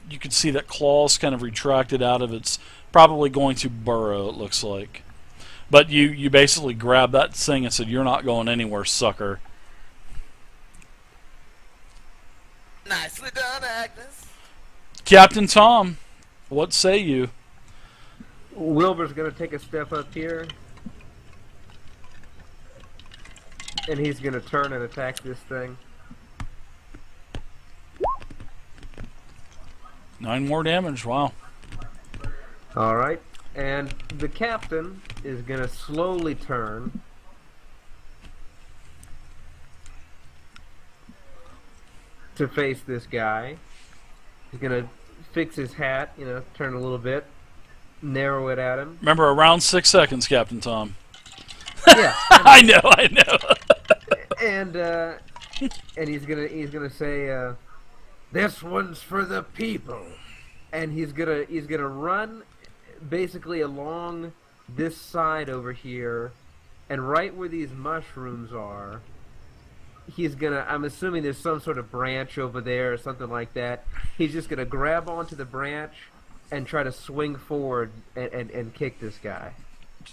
you can see that claws kind of retracted out of its, probably going to burrow, it looks like. But you basically grabbed that thing and said, "You're not going anywhere, sucker." Nicely done, Agnes. Captain Tom, what say you? Wilbur's going to take a step up here. And he's going to turn and attack this thing. 9 more damage, wow. Alright. And the captain is going to slowly turn. To face this guy. He's going to fix his hat, turn a little bit. Narrow it at him. Remember, around 6 seconds, Captain Tom. Yeah. I know. And he's gonna say, "This one's for the people," and he's gonna run basically along this side over here, and right where these mushrooms are, I'm assuming there's some sort of branch over there or something like that. He's just gonna grab onto the branch and try to swing forward and kick this guy.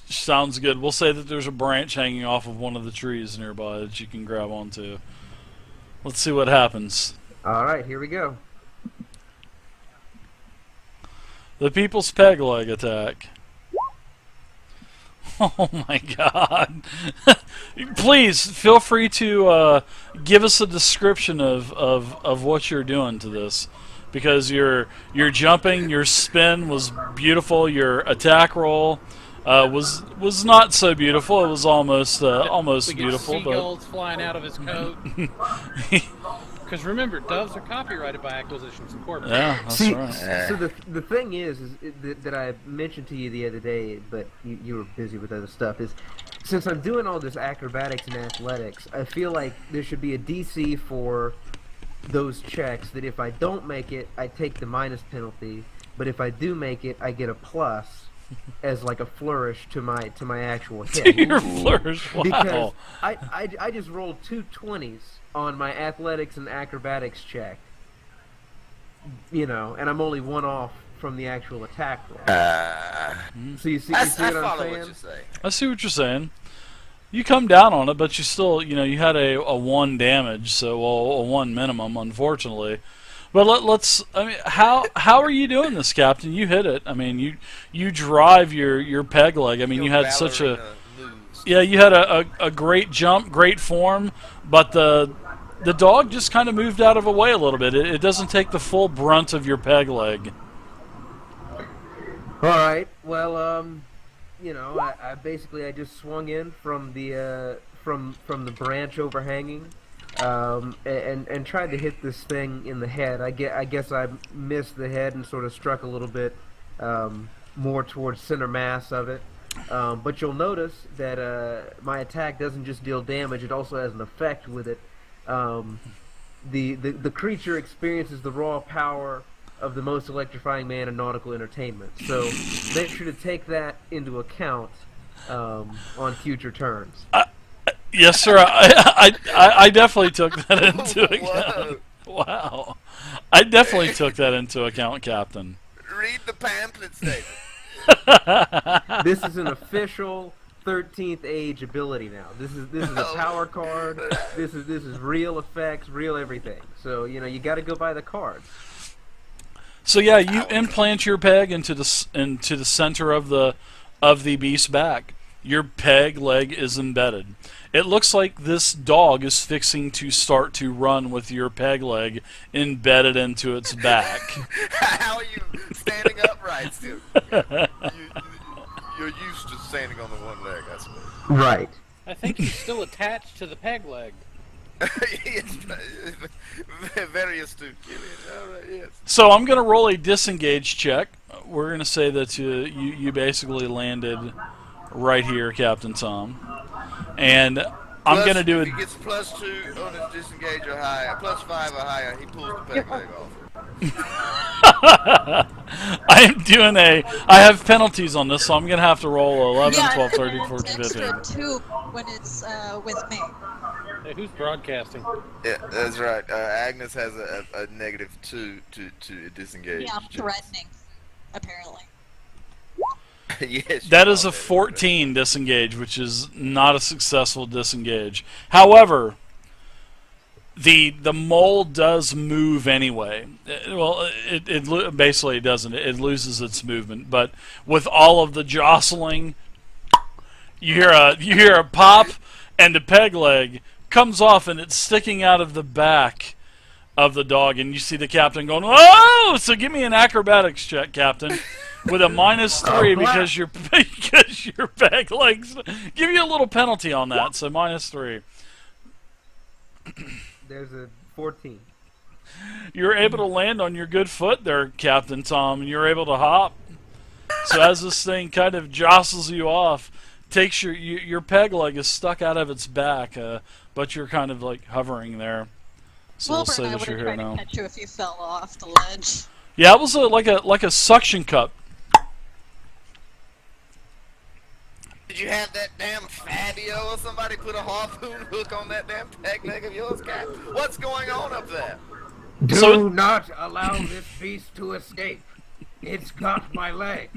Sounds good. We'll say that there's a branch hanging off of one of the trees nearby that you can grab onto. Let's see what happens. Alright, here we go. The People's Peg Leg attack. Oh my god. Please, feel free to give us a description of what you're doing to this. Because your jumping, your spin was beautiful, your attack roll was not so beautiful. It was almost beautiful. Seagulls flying out of his coat. Because remember, doves are copyrighted by Acquisitions Incorporated. Yeah, that's right. So the thing is that I mentioned to you the other day, but you were busy with other stuff, is since I'm doing all this acrobatics and athletics, I feel like there should be a DC for those checks that if I don't make it, I take the minus penalty, but if I do make it, I get a plus as like a flourish to my actual hit. Your flourish, wow. Because I just rolled 2 20s on my athletics and acrobatics check, and I'm only 1 off from the actual attack roll. So you see what I'm saying? What you're saying. I see what you're saying. You come down on it, but you still, you had a 1 damage, so a 1 minimum, unfortunately. But I mean, how are you doing this, Captain? You hit it. I mean, you drive your peg leg. I mean, you had such a moves. Yeah, you had a great jump, great form, but the dog just kind of moved out of the way a little bit. It doesn't take the full brunt of your peg leg. All right. Well, I basically just swung in from the branch overhanging, and tried to hit this thing in the head. I guess I missed the head and sort of struck a little bit more towards center mass of it. But you'll notice that my attack doesn't just deal damage; it also has an effect with it. The creature experiences the raw power of the most electrifying man in nautical entertainment. So make sure to take that into account on future turns. Yes, sir. I definitely took that into account. Wow. I definitely took that into account, Captain. Read the pamphlet, David. This is an official 13th age ability now. This is a power card. This is real effects, real everything. So you got to go by the cards. So yeah, you implant your peg into the center of the beast's back. Your peg leg is embedded. It looks like this dog is fixing to start to run with your peg leg embedded into its back. How are you standing upright still? You're used to standing on the one leg, I suppose. Right. I think he's still attached to the peg leg. Yes, very astute, Killian. All right, yes. So I'm going to roll a disengage check. We're going to say that you basically landed right here, Captain Tom. And I'm going to do If he gets +2 on his disengage or higher, +5 or higher, he pulls the peg leg off. I have penalties on this, so I'm going to have to roll 11, 12, 13, 14, 15. Extra 2 when it's with me. Hey, who's broadcasting? Yeah, that's right. Agnes has a -2 to disengage. Yeah, I'm threatening, apparently. Yes. That is a 14 disengage, which is not a successful disengage. However, the mole does move anyway. It basically doesn't. It loses its movement. But with all of the jostling, you hear a pop, and the peg leg comes off, and it's sticking out of the back of the dog, and you see the captain going, "Oh!" So give me an acrobatics check, Captain, with a -3 because your peg legs. Give you a little penalty on that, so -3. There's a 14. You're able to land on your good foot there, Captain Tom, and you're able to hop. So as this thing kind of jostles you off, takes your peg leg is stuck out of its back, but you're kind of like hovering there. So Wilbur we'll say and I that would you're have here tried now. to catch you if you fell off the ledge. Yeah, it was like a suction cup. Did you have that damn Fabio or somebody put a harpoon hook on that damn peg leg of yours, Cap? What's going on up there? Do So- not allow this beast to escape. It's got my leg.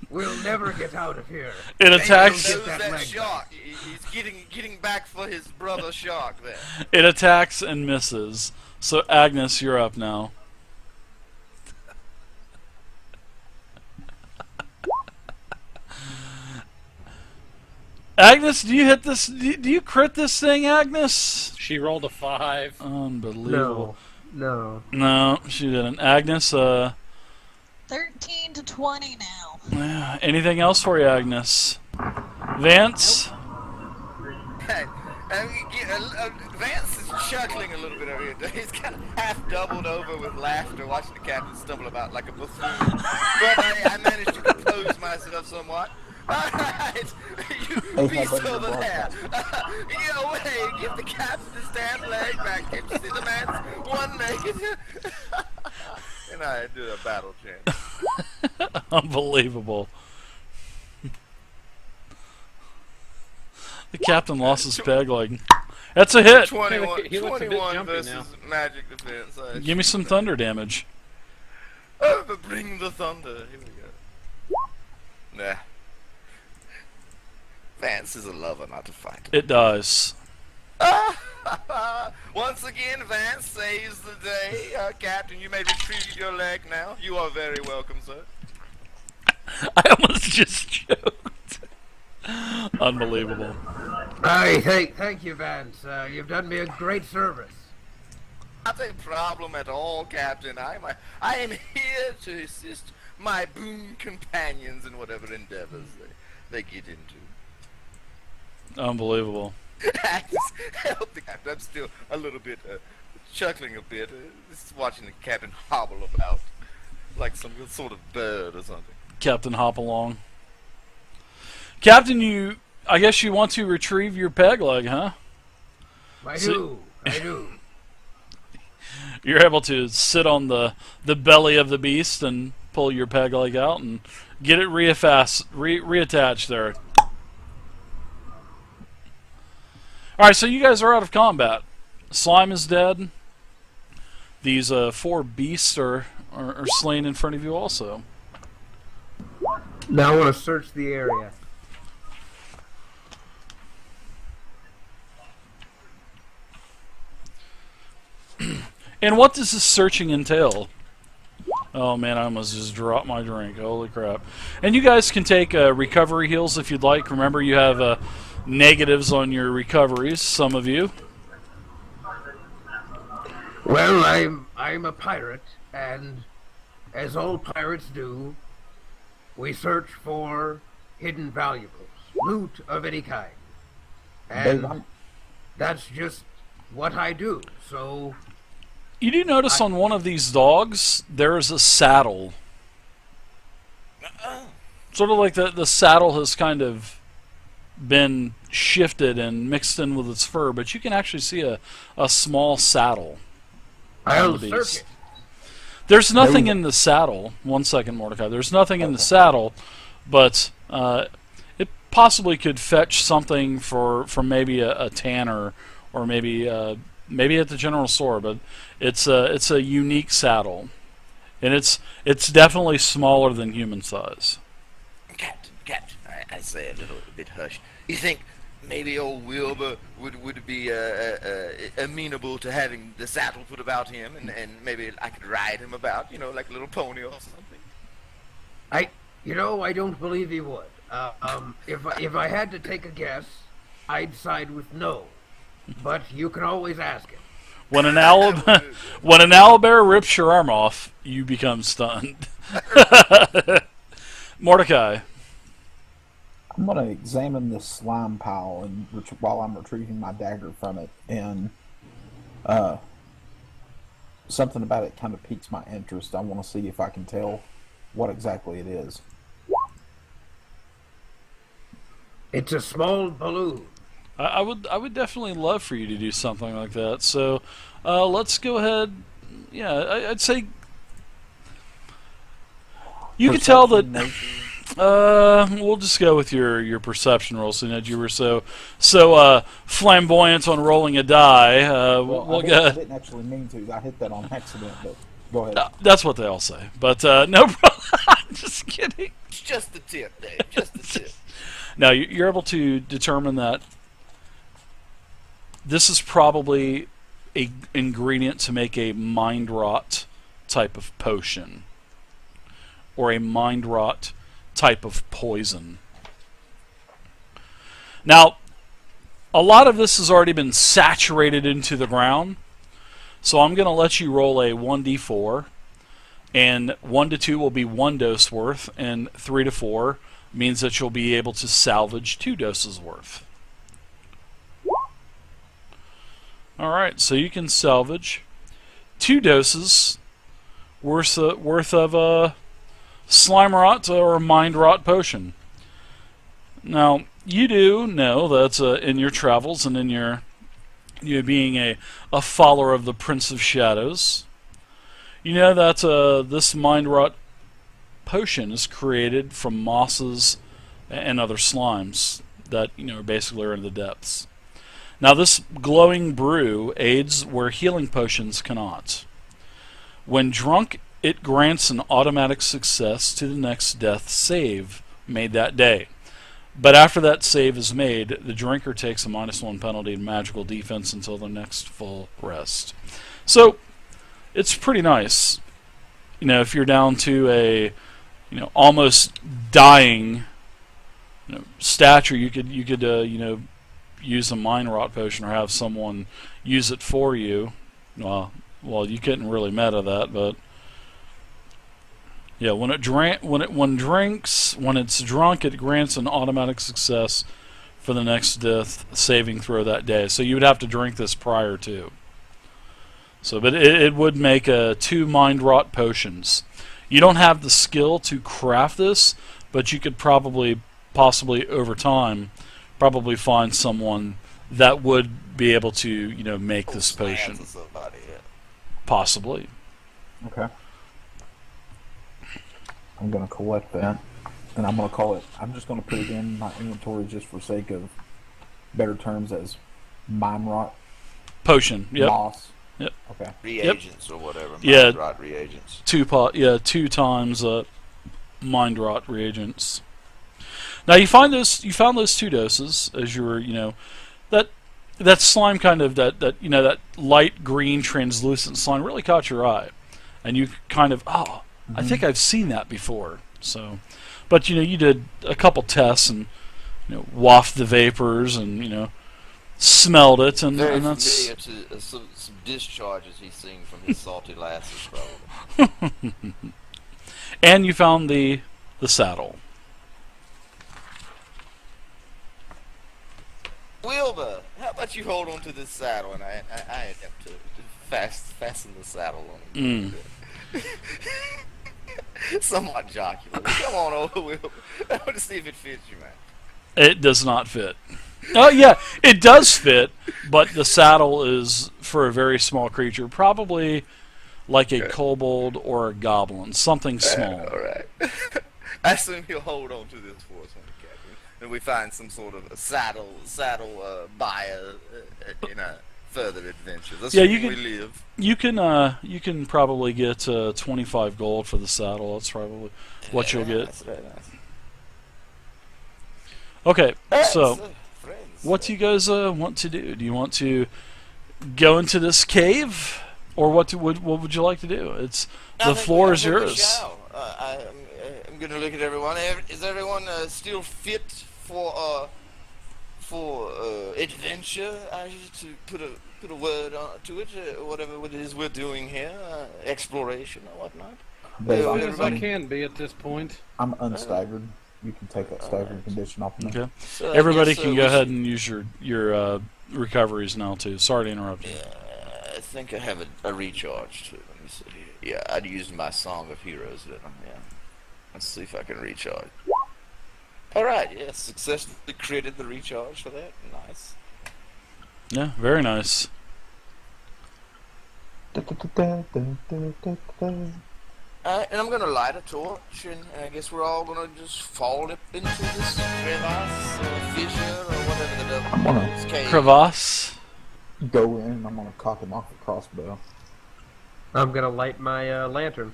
We'll never get out of here. It He attacks. knows that that leg shark. He's getting back for his brother shark there. It attacks and misses. So Agnes, you're up now. Agnes, do you hit this? Do you crit this thing, Agnes? She rolled a 5. Unbelievable. No. No, she didn't. Agnes, 13 to 20 now. anything else for you, Agnes? Vance? Hey, Vance is chuckling a little bit over here. He's kind of half doubled over with laughter watching the captain stumble about like a buffoon. But I managed to compose myself somewhat. Alright, you beast over there. Get away, give the captain his damn leg back. Can't you see the man's one naked? And I do a battle chant. Unbelievable. The captain lost his peg leg. That's a hit. 21, He looks a bit 21 jumpy versus now. magic defense. Give me some thunder damage. Bring the thunder. Here we go. Nah. Vance is a lover, not a fighter. It does. Once again, Vance saves the day. Captain, you may retrieve your leg now. You are very welcome, sir. I almost just choked. Unbelievable. Thank you, Vance. You've done me a great service. Not a problem at all, Captain. I am here to assist my boon companions in whatever endeavors they get into. Unbelievable. Help the captain. I'm still a little bit chuckling a bit. Just watching the captain hobble about like some sort of bird or something. Captain Hopalong. Captain, I guess you want to retrieve your peg leg, huh? I do. You're able to sit on the belly of the beast and pull your peg leg out and get it reattached there. Alright, so you guys are out of combat. Slime is dead. These 4 beasts are slain in front of you also. Now I want to search the area. And what does this searching entail? Oh man, I almost just dropped my drink. Holy crap. And you guys can take recovery heals if you'd like. Remember, you have negatives on your recoveries, some of you. Well, I'm a pirate, and as all pirates do, we search for hidden valuables, loot of any kind. And that's just what I do. So You do notice on one of these dogs, there's a saddle. Sort of like the saddle has kind of been shifted and mixed in with its fur, but you can actually see a small saddle. I'll the search beast. it. There's nothing in the saddle. 1 second, Mordecai. There's nothing in the saddle, but it possibly could fetch something for maybe a tanner or maybe at the general store. But it's a unique saddle, and it's definitely smaller than human size. Captain, I say a little bit hushed. You think maybe old Wilbur would be amenable to having the saddle put about him, and maybe I could ride him about, like a little pony or something? I don't believe he would. If I had to take a guess, I'd side with no. But you can always ask him. When an owlbear rips your arm off, you become stunned. Mordecai. I'm going to examine this slime pile while I'm retrieving my dagger from it, and something about it kind of piques my interest. I want to see if I can tell what exactly it is. It's a small balloon. I would definitely love for you to do something like that. So let's go ahead. Yeah, I'd say you could tell that. We'll just go with your perception roll, seeing that you were so flamboyant on rolling a die. I didn't actually mean to. I hit that on accident, but go ahead. That's what they all say. But no problem. Just kidding. It's just the tip, Dave. Just the tip. Now you're able to determine that this is probably a ingredient to make a mind rot type of potion, or a mind rot type of poison. Now, a lot of this has already been saturated into the ground, so I'm going to let you roll a 1d4, and 1 to 2 will be 1 dose worth, and 3 to 4 means that you'll be able to salvage 2 doses worth. Alright, so you can salvage 2 doses worth of slime rot or mind rot potion. Now, you do know that in your travels and in your being a follower of the Prince of Shadows, you know that this mind rot potion is created from mosses and other slimes that basically are in the depths. Now, this glowing brew aids where healing potions cannot. When drunk, it grants an automatic success to the next death save made that day. But after that save is made, the drinker takes a -1 penalty in magical defense until the next full rest. So, it's pretty nice. If you're down to a almost dying stature, you could use a mind rot potion or have someone use it for you. Well, you couldn't really meta that, but yeah, when it's drunk, it grants an automatic success for the next death saving throw that day. So you would have to drink this prior to. So, but it would make 2 mind rot potions. You don't have the skill to craft this, but you could possibly over time, find someone that would be able to make this potion. Possibly. Okay. I'm going to collect that, and I'm going to call it, I'm just going to put it in my inventory just for sake of better terms as mind rot. Potion, yep. Moss. Yep. Okay. Reagents or whatever. Yeah. Mind rot reagents. 2 times mind rot reagents. Now you found those 2 doses as you were, that slime kind of that light green translucent slime really caught your eye, and you kind of I think I've seen that before. So, but you did a couple tests and waft the vapors and smelled it, and that's familiar to some discharges he's seen from his salty lasses, probably. And you found the saddle. Wilbur, how about you hold on to this saddle and I attempt to fasten the saddle on him. Somewhat jocular. Come on, old Wilbur. I want to see if it fits you, man. It does not fit. Oh yeah, it does fit, but the saddle is for a very small creature, probably like a kobold or a goblin, something small. All right. I assume he'll hold on to this for us, Captain. and we find some sort of a saddle buyer in a further adventure. Yeah, Assuming you can- we live. You can probably get 25 gold for the saddle. That's probably what you'll get. That's very nice. Okay, Alright, so friends, what do you guys want to do? Do you want to go into this cave, or what would you like to do? The floor is yours. I'm going to look at everyone. Is everyone still fit for adventure? I need to put a word to it. Whatever it is we're doing here, exploration or whatnot. Dave, As good as I I'm, can be at this point. I'm unstaggered. You can take that staggering condition off of me. Okay, So I everybody guess, can we go ahead should- and use your recoveries now too. Sorry to interrupt you. I think I have a recharge too. Let me see here. Yeah, I'd used my Song of Heroes, didn't I? Yeah. Let's see if I can recharge. Alright, yeah, successfully created the recharge for that. Nice. Yeah, very nice. And I'm gonna light a torch, and I guess we're all gonna just fall up into this crevasse or fissure or whatever the devil I'm gonna this cave. Crevasse. go in and I'm gonna cock him off the crossbow. I'm gonna light my lantern.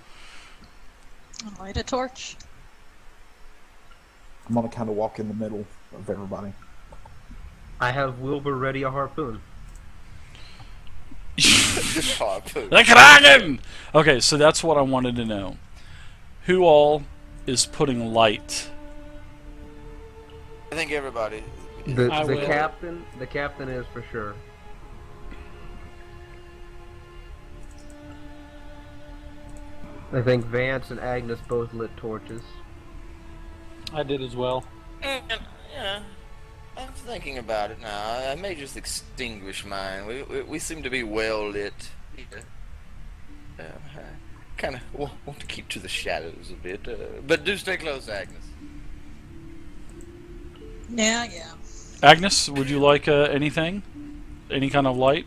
I'll light a torch. I'm gonna kind of walk in the middle of everybody. I have Wilbur ready a harpoon. Harpoon. The Kraken! Okay, so that's what I wanted to know. Who all is putting light? I think everybody. I The will. captain is for sure. I think Vance and Agnes both lit torches. I did as well. Yeah, I'm thinking about it now. I may just extinguish mine. We seem to be well lit. I kind of want to keep to the shadows a bit, but do stay close, Agnes. Yeah. Agnes, would you like anything? Any kind of light?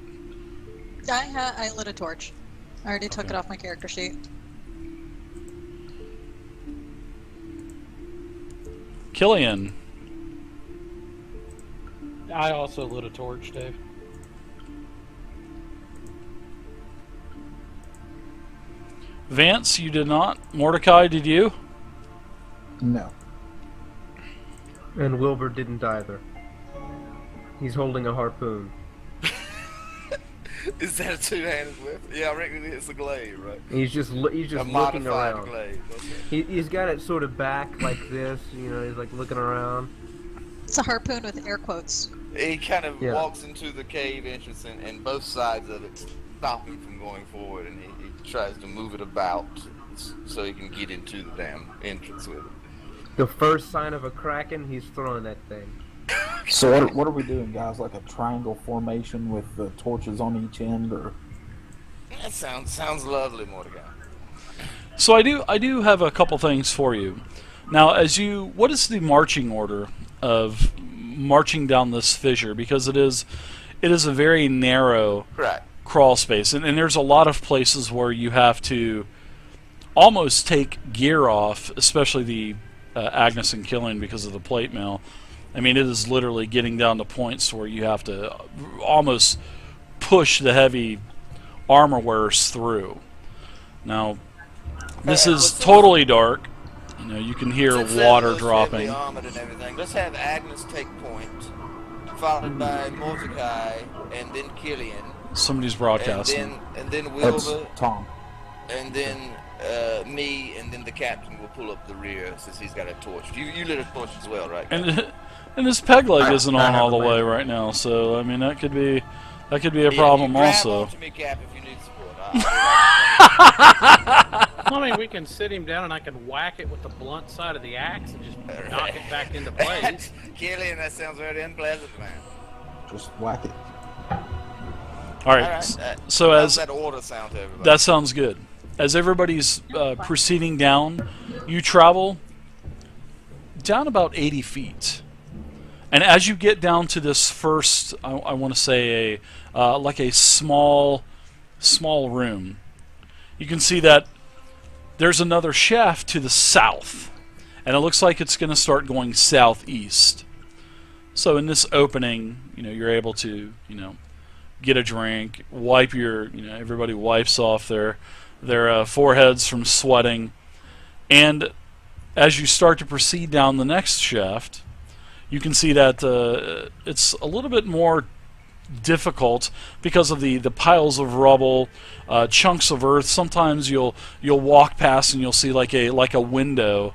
I lit a torch. I already took it off my character sheet. Killian. I also lit a torch, Dave. Vance, you did not. Mordecai, did you? No. And Wilbur didn't either. He's holding a harpoon. Is that a two-handed whip? Yeah, I reckon it's a glaive, right? He's just A looking modified around. glaive. Okay. He's got it sort of back like this, you know, he's like looking around. It's a harpoon with air quotes. He kind of Yeah. walks into the cave entrance, and both sides of it stop him from going forward, and he tries to move it about so he can get into the damn entrance with it. The first sign of a kraken, he's throwing that thing. So what are we doing, guys? Like a triangle formation with the torches on each end, or? That sounds lovely, Mordecai. So I do have a couple things for you. Now, what is the marching order of marching down this fissure? Because it is a very narrow Right. crawl space, and there's a lot of places where you have to almost take gear off, especially the Agnes and Killian because of the plate mail. I mean, it is literally getting down to points where you have to almost push the heavy armor wearers through. Now, this is totally dark. You know, you can hear Since water they're dropping. heavily armored and everything, let's have Agnes take point, followed by Mordecai, and then Killian, Somebody's and broadcasting. then That's Wilbur, Tom. and then me, and then the captain will pull up the rear since he's got a torch. You lit a torch as well, right? And this peg leg isn't I on have all the a way lantern. right now, so I mean that could be a Yeah, problem you grab also. onto me, Cap, if you need support. I mean, we can sit him down and I can whack it with the blunt side of the axe and just knock it back into place. Killian, that sounds very unpleasant, man. Just whack it. All right. Alright, So how's as that order sound to everybody? that sounds good. As everybody's proceeding down, you travel down about 80 feet. And as you get down to this first, I want to say like a small room, you can see that there's another shaft to the south, and it looks like it's going to start going southeast. So in this opening, you're able to, get a drink, wipe your, everybody wipes off their foreheads from sweating, and as you start to proceed down the next shaft, you can see that it's a little bit more difficult because of the piles of rubble, chunks of earth. Sometimes you'll walk past and you'll see like a window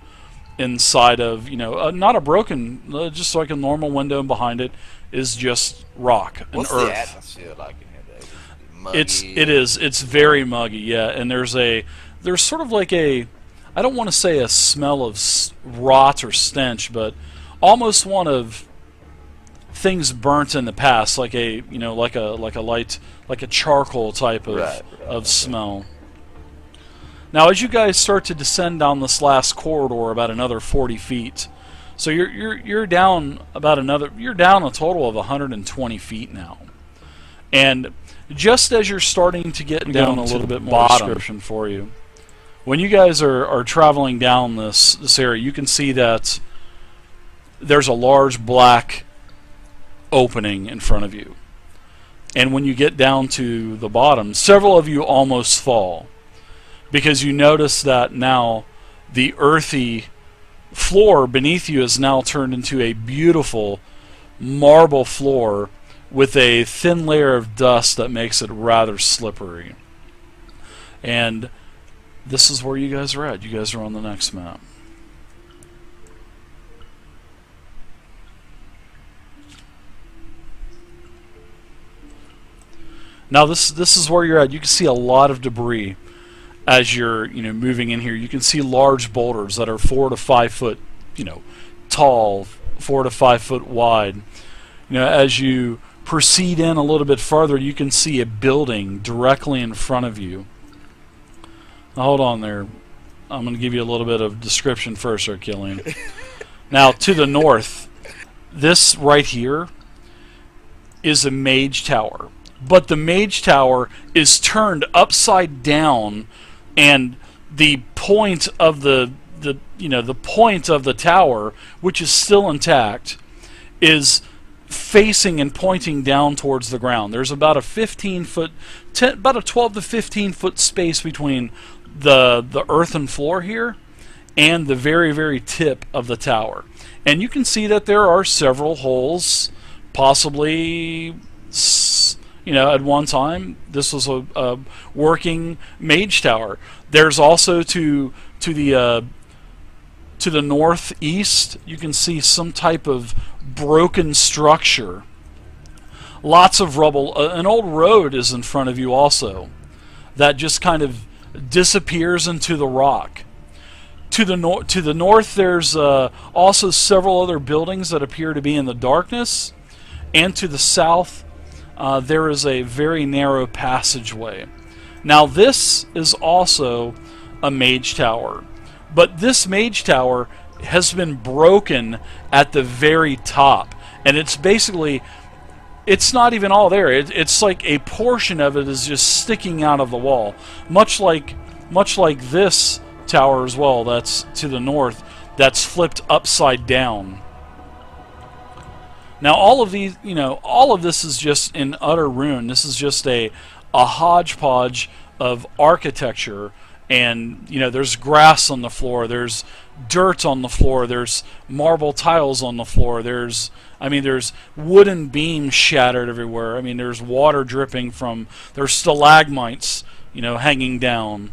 inside of not a broken, just like a normal window, and behind it is just rock and What's earth. the atmosphere like in here, Dave? Muggy? It's very muggy, yeah, and there's sort of like I don't want to say a smell of rot or stench, but almost one of things burnt in the past, like a like a charcoal type of smell. Now, as you guys start to descend down this last corridor about another 40 feet, so you're down you're down a total of 120 feet now, and just as you're starting to get down a little bit more description for you, when you guys are traveling down this area, you can see that there's a large black opening in front of you, and when you get down to the bottom, several of you almost fall, because you notice that now the earthy floor beneath you is now turned into a beautiful marble floor with a thin layer of dust that makes it rather slippery. And this is where you guys are at. You guys are on the next map. Now this is where you're at. You can see a lot of debris as you're moving in here. You can see large boulders that are 4 to 5 foot tall, 4 to 5 foot wide. As you proceed in a little bit farther, you can see a building directly in front of you. Now hold on there. I'm going to give you a little bit of description first, Killian. Now to the north, this right here is a mage tower. But the mage tower is turned upside down, and the point of the point of the tower, which is still intact, is facing and pointing down towards the ground. There's about a 12 to 15 foot space between the earthen floor here and the very, very tip of the tower. And you can see that there are several holes, possibly at one time this was a working mage tower. There's also to the northeast, you can see some type of broken structure. Lots of rubble. An old road is in front of you also that just kind of disappears into the rock. To the north, there's also several other buildings that appear to be in the darkness, and to the south, there is a very narrow passageway. Now this is also a mage tower, but this mage tower has been broken at the very top, and it's not even all there. It's like a portion of it is just sticking out of the wall, much like this tower as well. That's to the north. That's flipped upside down. Now all of these, all of this is just in utter ruin. This is just a hodgepodge of architecture, and there's grass on the floor, there's dirt on the floor, there's marble tiles on the floor, there's wooden beams shattered everywhere. There's water dripping there's stalagmites, hanging down.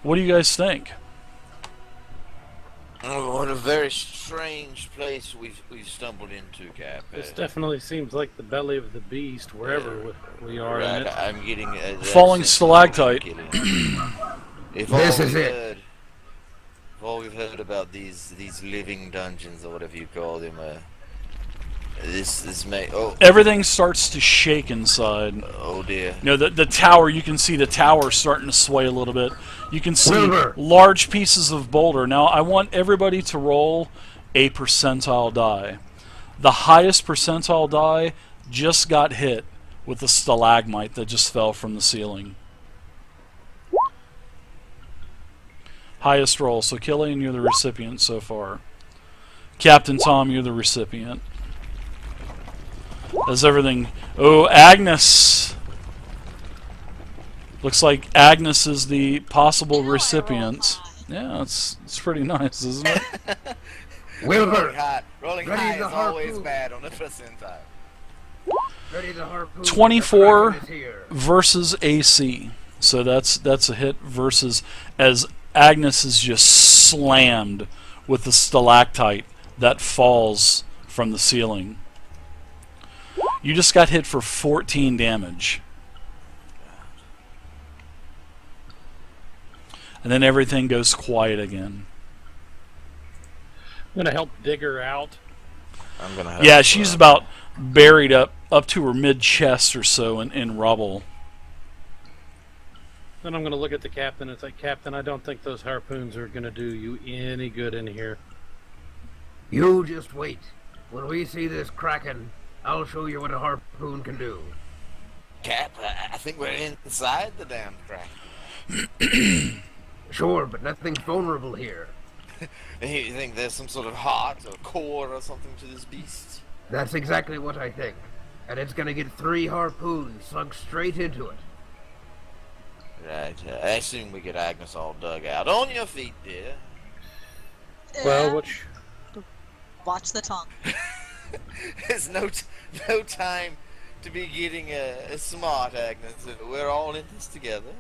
What do you guys think? Oh, what a very strange place we've stumbled into, Cap. This definitely seems like the belly of the beast, wherever we are in it. I'm getting falling stalactite. If all we've heard about these living dungeons, or whatever you call them, this may everything starts to shake inside. Oh dear. The tower, you can see the tower starting to sway a little bit. You can see large pieces of boulder. Now I want everybody to roll a percentile die. The highest percentile die just got hit with the stalagmite that just fell from the ceiling. Highest roll. So Killian, you're the recipient so far. Captain Tom, you're the recipient. As everything... Oh, Agnes! Looks like Agnes is the possible Now I recipient. roll high. Yeah, it's pretty nice, isn't it? Wilbur, Rolling Ready high to is always harpoon. bad on the percentile. ready to harpoon. 24 The Kraken is here. versus AC. So that's a hit versus as Agnes is just slammed with the stalactite that falls from the ceiling. You just got hit for 14 damage. And then everything goes quiet again. I'm gonna help dig her out. I'm gonna help. Yeah, she's about buried up to her mid-chest or so in rubble. Then I'm gonna look at the captain and say, Captain, I don't think those harpoons are gonna do you any good in here. You just wait. When we see this Kraken, I'll show you what a harpoon can do. Cap, I think we're inside the damn crack. Sure, but nothing's vulnerable here. You think there's some sort of heart or core or something to this beast? That's exactly what I think. And it's gonna get 3 harpoons sunk straight into it. Right. I assume we get Agnes all dug out. On your feet, dear. Well, Yeah. which Watch the tongue. There's no time to be getting smart, Agnes. We're all in this together.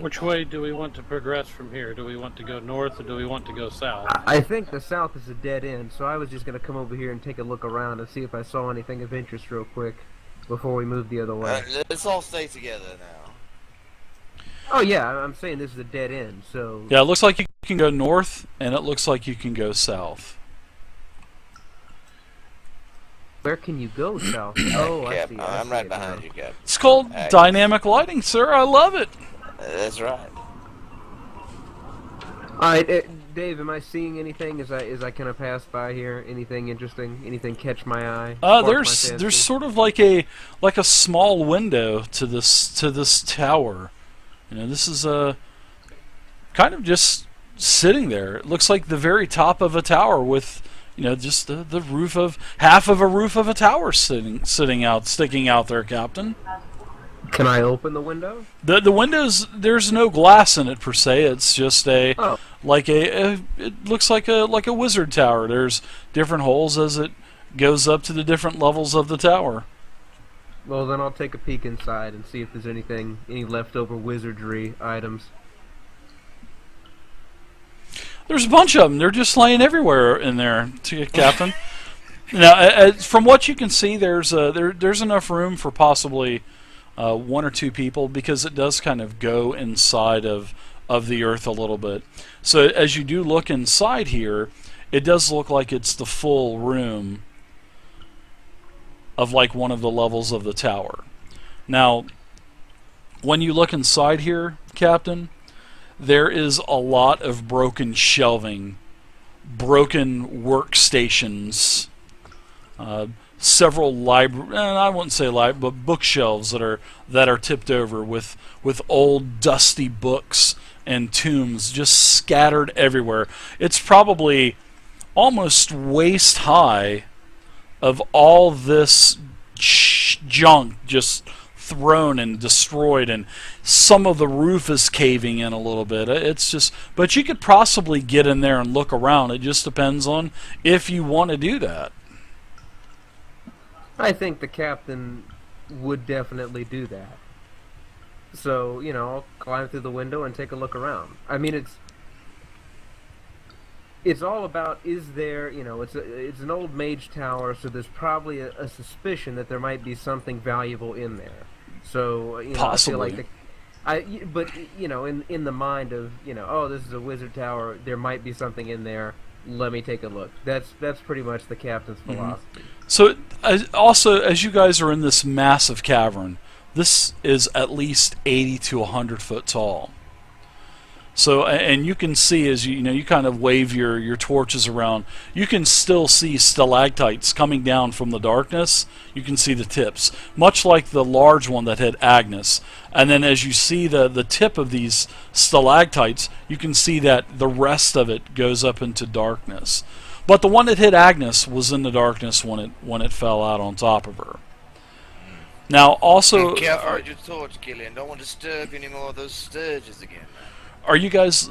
which way do we want to progress from here? Do we want to go north or do we want to go south? I think the south is a dead end, so I was just gonna come over here and take a look around and see if I saw anything of interest real quick before we move the other way. Let's all stay together now. Oh yeah, I'm saying this is a dead end, so... Yeah, it looks like you can go north, and it looks like you can go south. Where can you go south? Oh, I Cap, see. I'm right behind you, Cap. It's called Agnes. dynamic lighting, sir. I love it. That's right. Alright, Dave, am I seeing anything as I kind of pass by here? Anything interesting? Anything catch my eye? Spark my There's fancy? sort of like a small window to this tower. You know, this is kind of just sitting there. It looks like the very top of a tower with, you know, just the roof of half of a roof of a tower sticking out there, Captain. Can I open the window? The windows, there's no glass in it per se. It's just it looks like a wizard tower. There's different holes as it goes up to the different levels of the tower. Well, then I'll take a peek inside and see if there's any leftover wizardry items. There's a bunch of them. They're just laying everywhere in there, Captain. Now, from what you can see, there's enough room for possibly 1 or 2 people, because it does kind of go inside of the earth a little bit. So as you do look inside here, it does look like it's the full room of like one of the levels of the tower. Now, when you look inside here, Captain, there is a lot of broken shelving, broken workstations, several I wouldn't say but bookshelves that are tipped over with old dusty books and tombs just scattered everywhere. It's probably almost waist high of all this junk just thrown and destroyed, and some of the roof is caving in a little bit. It's just, but you could possibly get in there and look around. It just depends on if you want to do that. I think the captain would definitely do that. So, you know, I'll climb through the window and take a look around. I mean, it's all about, is there, you know, it's an old mage tower, so there's probably a suspicion that there might be something valuable in there. So, you know, Possibly. I feel like but you know, in the mind of, you know, oh, this is a wizard tower, there might be something in there. Let me take a look. That's pretty much the captain's philosophy. So, also, as you guys are in this massive cavern, this is at least 80 to 100 foot tall. So, and you can see as you kind of wave your torches around, you can still see stalactites coming down from the darkness. You can see the tips, much like the large one that had Agnes. And then as you see the tip of these stalactites, you can see that the rest of it goes up into darkness. But the one that hit Agnes was in the darkness when it fell out on top of her. Now, also, Be careful with your torch, Killian. Don't want to disturb any more of those sturges again. are you guys